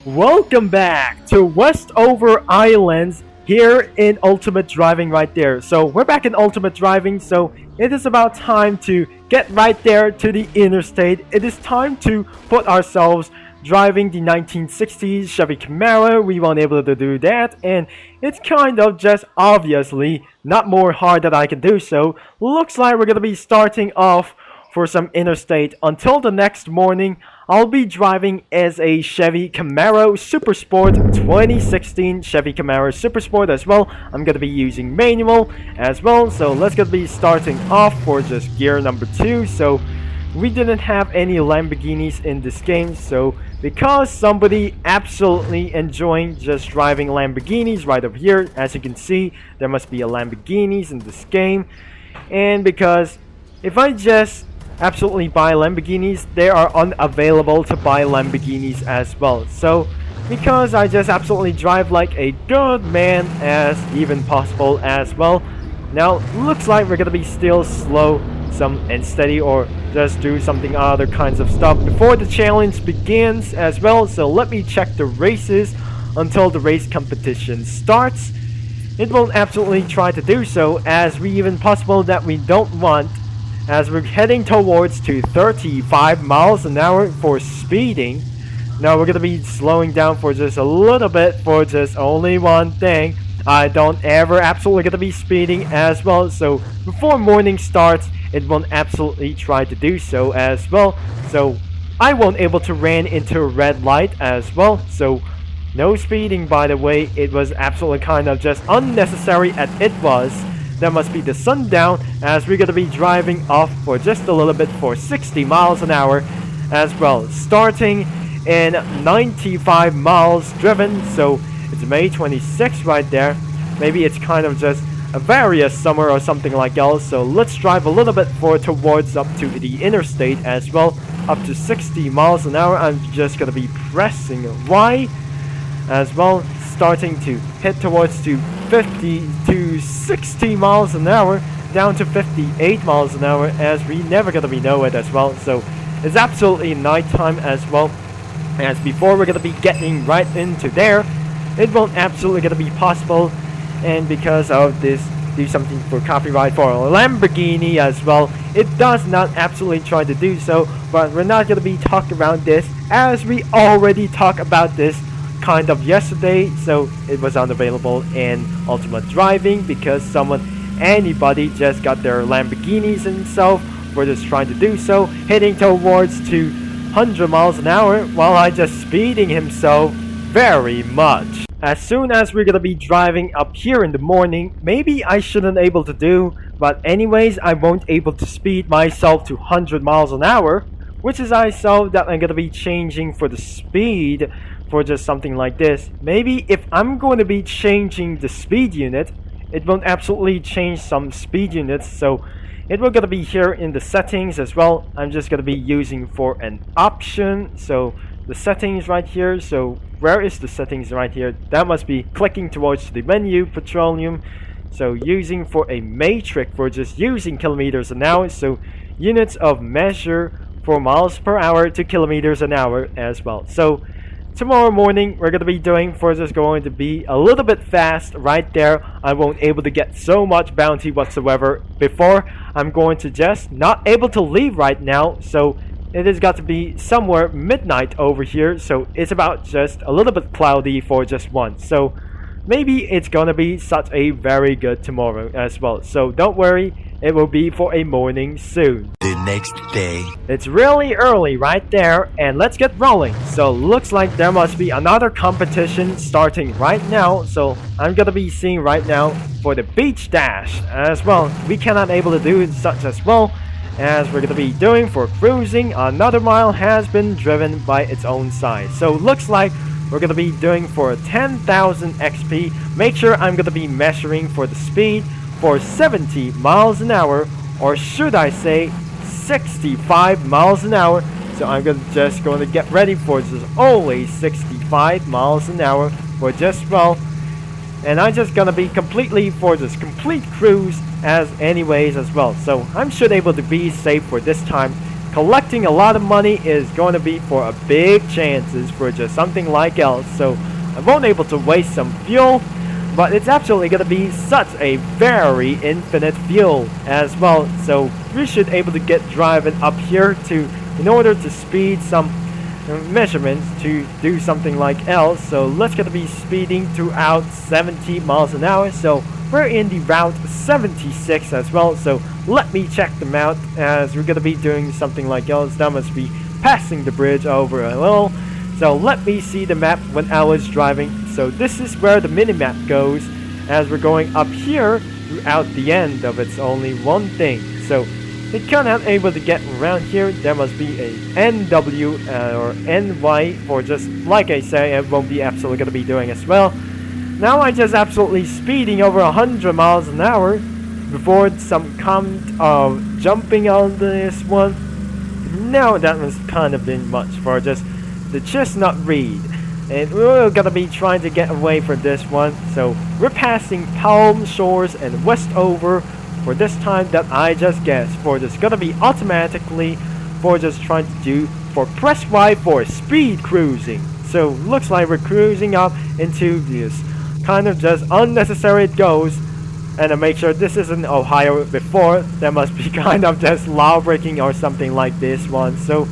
Welcome back to Westover Islands here in Ultimate Driving right there. So we're back in Ultimate Driving, so it is about time to get right there to the interstate. It is time to put ourselves driving the 1960s Chevy Camaro. We weren't able to do that, and it's kind of just obviously not more hard that I can do so. Looks like we're gonna be starting off for some interstate. Until the next morning, I'll be driving as a Chevy Camaro Super Sport 2016 Chevy Camaro Super Sport as well. I'm gonna be using manual as well, so let's gonna be starting off for just gear number 2. So we didn't have any Lamborghinis in this game, so because somebody absolutely enjoying just driving Lamborghinis right over here, as you can see, there must be a Lamborghinis in this game, and because if I just absolutely buy Lamborghinis, they are unavailable to buy Lamborghinis as well. So because I just absolutely drive like a good man as even possible as well. Now looks like we're gonna be still slow some and steady, or just do something other kinds of stuff before the challenge begins as well. So let me check the races until the race competition starts. It will absolutely try to do so, as we even possible that we don't want, as we're heading towards to 35 miles an hour for speeding. Now we're gonna be slowing down for just a little bit for just only one thing. I don't ever absolutely gonna be speeding as well, so before morning starts it won't absolutely try to do so as well. So I won't able to ran into a red light as well, so no speeding. By the way, it was absolutely kind of just unnecessary as it was. That must be the sundown, as we're gonna be driving off for just a little bit for 60 miles an hour as well, starting in 95 miles driven. So it's May 26th right there. Maybe it's kind of just a various summer or something like else. So let's drive a little bit forward towards up to the interstate as well, up to 60 miles an hour. I'm just gonna be pressing Y as well, starting to head towards to 50 to 60 miles an hour, down to 58 miles an hour, as we never gonna be know it as well. So it's absolutely nighttime as well, as before we're gonna be getting right into there, it won't absolutely gonna be possible. And because of this, do something for copyright for a Lamborghini as well, it does not absolutely try to do so. But we're not gonna be talking about this, as we already talked about this kind of yesterday. So it was unavailable in Ultimate Driving because anybody just got their Lamborghinis and so we're just trying to do so, heading towards 200 miles an hour while I just speeding him so very much. As soon as we're gonna be driving up here in the morning, maybe I shouldn't able to do, but anyways I won't able to speed myself to 100 miles an hour, which is I saw that I'm gonna be changing for the speed for just something like this. Maybe if I'm going to be changing the speed unit, it won't absolutely change some speed units, so it will gonna be here in the settings as well. I'm just gonna be using for an option, so the settings right here. So where is the settings right here? That must be clicking towards the menu, petroleum. So using for a matrix for just using kilometers an hour, so units of measure for miles per hour to kilometers an hour as well. So tomorrow morning we're gonna be doing for just going to be a little bit fast right there. I won't able to get so much bounty whatsoever before. I'm going to just not able to leave right now, so it has got to be somewhere midnight over here, so it's about just a little bit cloudy for just once. So maybe it's gonna be such a very good tomorrow as well, so don't worry, it will be for a morning soon. The next day. It's really early right there, and let's get rolling. So looks like there must be another competition starting right now, so I'm gonna be seeing right now for the beach dash as well. We cannot able to do it such as well, as we're gonna be doing for cruising. Another mile has been driven by its own size, so looks like we're gonna be doing for 10,000 XP. Make sure I'm gonna be measuring for the speed for 70 miles an hour, or should I say 65 miles an hour. So I'm just going to get ready for just only 65 miles an hour for just well, and I'm just gonna be completely for this complete cruise as anyways as well. So I'm should able to be safe for this time collecting a lot of money is going to be for a big chances for just something like else. So I won't able to waste some fuel, but it's absolutely going to be such a very infinite fuel as well. So we should able to get driving up here to in order to speed some measurements to do something like else. So let's gonna be speeding throughout 70 miles an hour. So we're in the route 76 as well. So let me check them out as we're gonna be doing something like else. That must be passing the bridge over a little. So let me see the map when I was driving. So this is where the mini-map goes as we're going up here throughout the end of it's only one thing. So it cannot able to get around here. There must be a NW or NY for just like I say, it won't be absolutely going to be doing as well. Now I just absolutely speeding over 100 miles an hour before some comment of jumping on this one. Now that was kind of been much for just the chestnut reed. And we're gonna be trying to get away from this one. So we're passing Palm Shores and Westover for this time that I just guessed. For this gonna be automatically for just trying to do for press Y for speed cruising. So looks like we're cruising up into this kind of just unnecessary it goes. And to make sure this isn't Ohio before, that must be kind of just law breaking or something like this one. So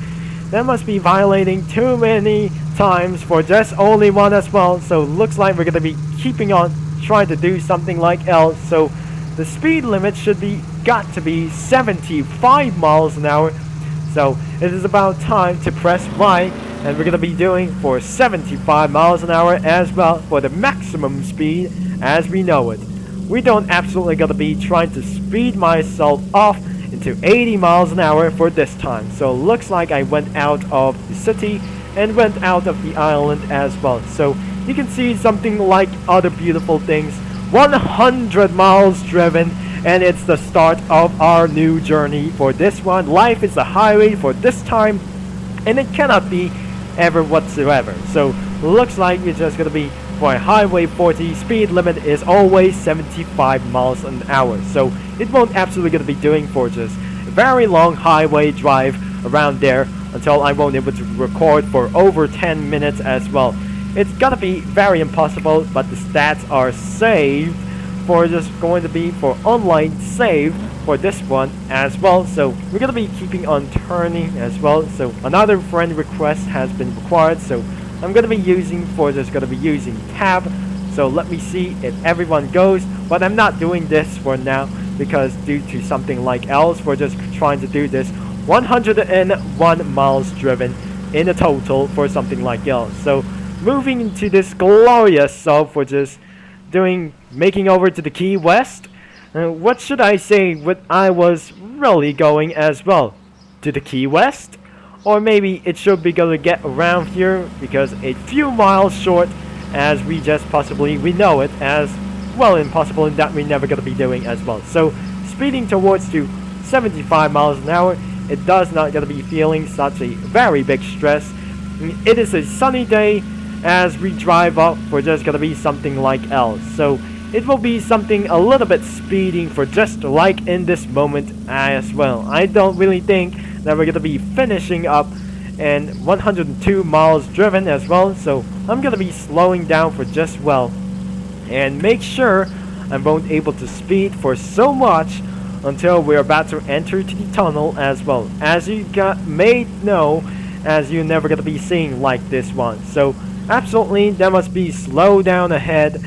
that must be violating too many times for just only one as well. So looks like we're gonna be keeping on trying to do something like else. So the speed limit should be got to be 75 miles an hour. So it is about time to press Y, and we're gonna be doing for 75 miles an hour as well for the maximum speed as we know it. We don't absolutely gonna be trying to speed myself off into 80 miles an hour for this time. So looks like I went out of the city and went out of the island as well. So you can see something like other beautiful things. 100 miles driven, and it's the start of our new journey for this one. Life is a highway for this time, and it cannot be ever whatsoever. So looks like we're just gonna be for a highway 40. Speed limit is always 75 miles an hour. So it won't absolutely gonna be doing for just a very long highway drive around there until I won't be able to record for over 10 minutes as well. It's gonna be very impossible, but the stats are saved for just going to be for online save for this one as well. So we're gonna be keeping on turning as well. So another friend request has been required, so I'm gonna be using for just gonna be using tab. So let me see if everyone goes, but I'm not doing this for now because due to something like else, we're just trying to do this 101 miles driven in a total for something like else. So moving into this glorious self for just making over to the Key West. What should I say what I was really going as well? To the Key West? Or maybe it should be going to get around here because a few miles short as we just possibly, we know it as well impossible in that we're never going to be doing as well. So speeding towards to 75 miles an hour, it does not going to be feeling such a very big stress. It is a sunny day as we drive up for just gonna be something like else. So it will be something a little bit speeding for just like in this moment as well. I don't really think that we're gonna be finishing up and 102 miles driven as well. So I'm gonna be slowing down for just well and make sure I won't able to speed for so much until we're about to enter to the tunnel as well. As you may know, as you're never gonna be seeing like this one. So absolutely, there must be slow down ahead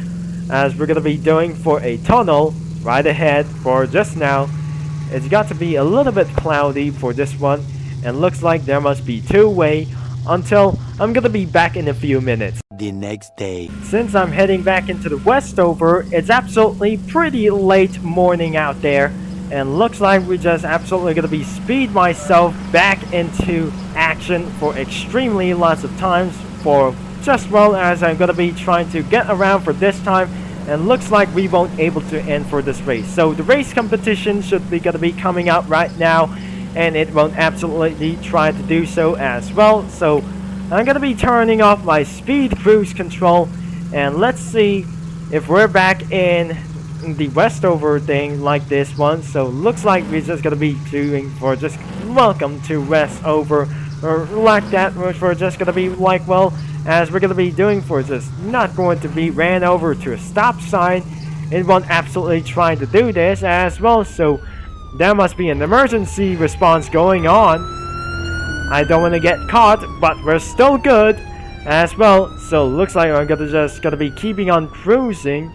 as we're gonna be doing for a tunnel right ahead for just now. It's got to be a little bit cloudy for this one, and looks like there must be two-way until I'm gonna be back in a few minutes. The next day. Since I'm heading back into the Westover, it's absolutely pretty late morning out there, and looks like we're just absolutely gonna be speed myself back into action for extremely lots of times for just well as I'm gonna be trying to get around for this time, and looks like we won't able to end for this race. So the race competition should be gonna be coming out right now, and it won't absolutely try to do so as well. So I'm gonna be turning off my speed cruise control, and let's see if we're back in the Westover thing like this one. So looks like we're just gonna be doing for just welcome to Westover, or like that, which we're just gonna be like, well, as we're gonna be doing for just not going to be ran over to a stop sign. It won't absolutely trying to do this as well, so there must be an emergency response going on. I don't want to get caught, but we're still good as well. So looks like I'm gonna be keeping on cruising,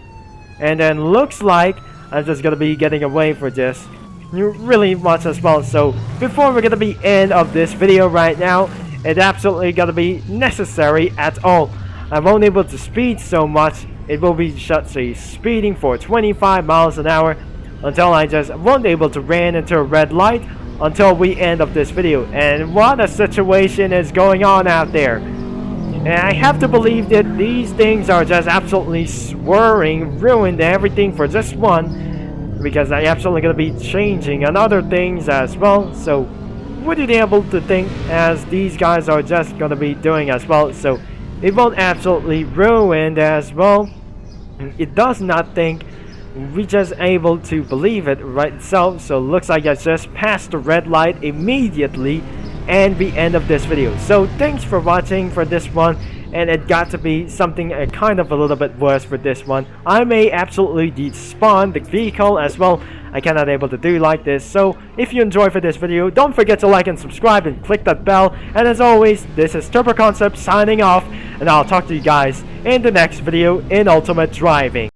and then looks like I'm just gonna be getting away for this really much as well. So before we're gonna be end of this video right now, it absolutely gonna be necessary at all. I won't able to speed so much. It will be just a speeding for 25 miles an hour until I just won't able to ran into a red light until we end of this video. And what a situation is going on out there. And I have to believe that these things are just absolutely swerving, ruined everything for just one, because I absolutely gonna be changing on other things as well. So would you be able to think as these guys are just gonna be doing as well? So it won't absolutely ruin as well. It does not think we just able to believe it right itself. So looks like I just passed the red light immediately, and the end of this video. So thanks for watching for this one, and it got to be something kind of a little bit worse for this one. I may absolutely despawn the vehicle as well. I cannot able to do like this. So if you enjoyed for this video, don't forget to like and subscribe and click that bell. And as always, this is Turbo Concept signing off, and I'll talk to you guys in the next video in Ultimate Driving.